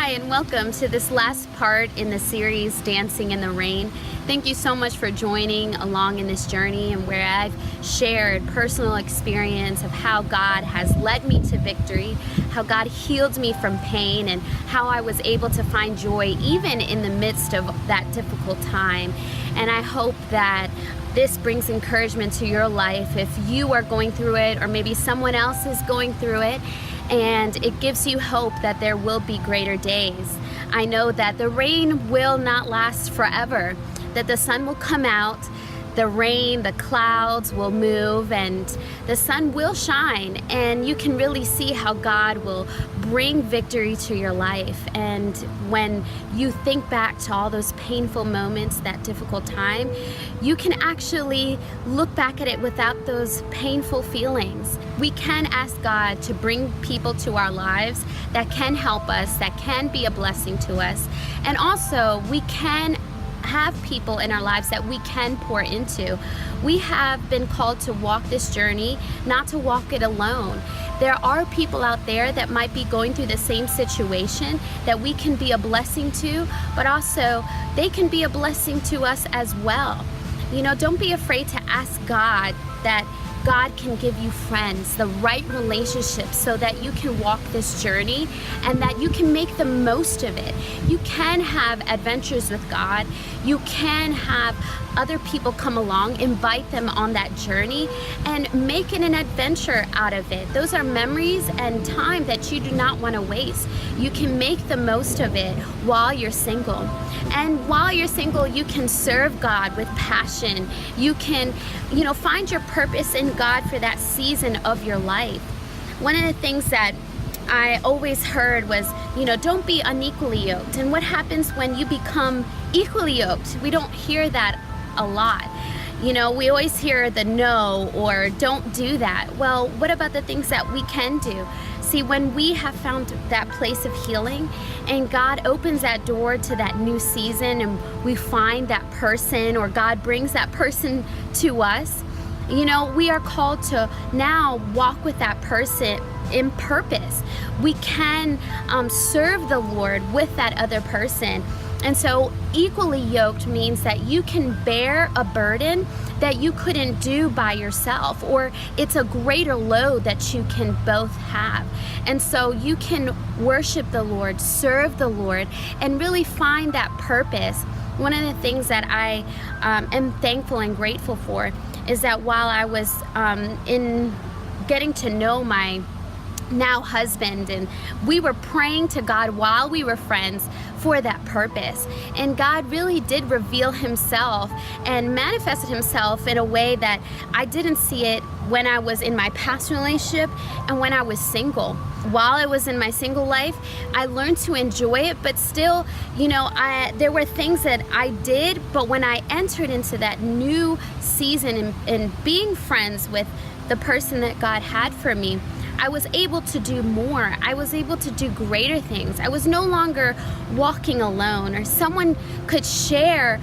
Hi, and welcome to this last part in the series, Dancing in the Rain. Thank you so much for joining along in this journey, and where I've shared personal experience of how God has led me to victory, how God healed me from pain, and how I was able to find joy even in the midst of that difficult time. And I hope that this brings encouragement to your life if you are going through it, or maybe someone else is going through it. And it gives you hope that there will be greater days. I know that the rain will not last forever, that the sun will come out, the rain, the clouds will move, and the sun will shine, and you can really see how God will bring victory to your life. And when you think back to all those painful moments, that difficult time, you can actually look back at it without those painful feelings. We can ask God to bring people to our lives that can help us, that can be a blessing to us. And also, we can have people in our lives that we can pour into. We have been called to walk this journey, not to walk it alone. There are people out there that might be going through the same situation that we can be a blessing to, but also they can be a blessing to us as well. You know, don't be afraid to ask God that God can give you friends, the right relationships, so that you can walk this journey and that you can make the most of it. You can have adventures with God. You can have other people come along, invite them on that journey, and make it an adventure out of it. Those are memories and time that you do not want to waste. You can make the most of it while you're single. And while you're single, you can serve God with passion. You can, find your purpose in God for that season of your life. One of the things that I always heard was, don't be unequally yoked. And what happens when you become equally yoked? We don't hear that a lot. We always hear the no or don't do that. Well, what about the things that we can do? See, when we have found that place of healing and God opens that door to that new season, and we find that person, or God brings that person to us, we are called to now walk with that person in purpose. We can serve the Lord with that other person. And so equally yoked means that you can bear a burden that you couldn't do by yourself, or it's a greater load that you can both have. And so you can worship the Lord, serve the Lord, and really find that purpose. One of the things that I am thankful and grateful for is that while I was in getting to know my now husband, and we were praying to God while we were friends for that purpose, and God really did reveal himself and manifested himself in a way that I didn't see it when I was in my past relationship and when I was single. While I was in my single life, I learned to enjoy it, but still, there were things that I did, but when I entered into that new season and being friends with the person that God had for me, I was able to do more. I was able to do greater things. I was no longer walking alone, or someone could share,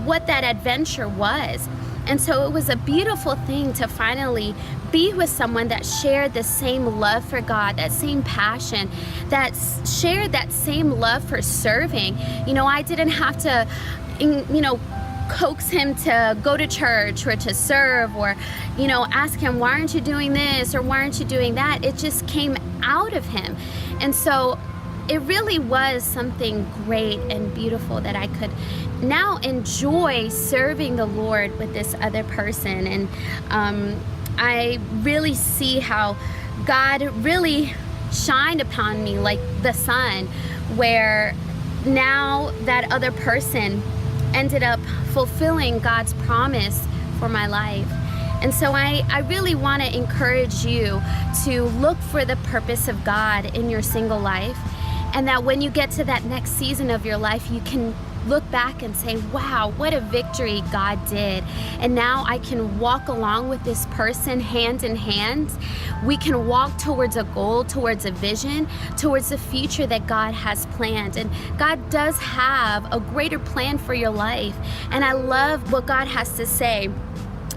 what that adventure was. And so it was a beautiful thing to finally be with someone that shared the same love for God, that same passion, that shared that same love for serving. I didn't have to, coax him to go to church or to serve, or ask him, why aren't you doing this or why aren't you doing that? It just came out of him. And so it really was something great and beautiful that I could now enjoy serving the Lord with this other person. And I really see how God really shined upon me like the sun, where now that other person ended up fulfilling God's promise for my life. And so I really want to encourage you to look for the purpose of God in your single life, and that when you get to that next season of your life, you can look back and say, wow, what a victory God did. And now I can walk along with this person hand in hand. We can walk towards a goal, towards a vision, towards the future that God has planned. And God does have a greater plan for your life. And I love what God has to say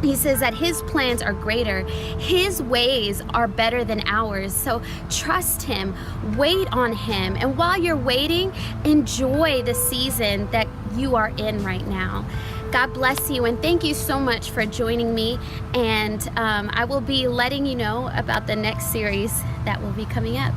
He says that his plans are greater. His ways are better than ours. So trust him, wait on him. And while you're waiting, enjoy the season that you are in right now. God bless you, and thank you so much for joining me. And I will be letting you know about the next series that will be coming up.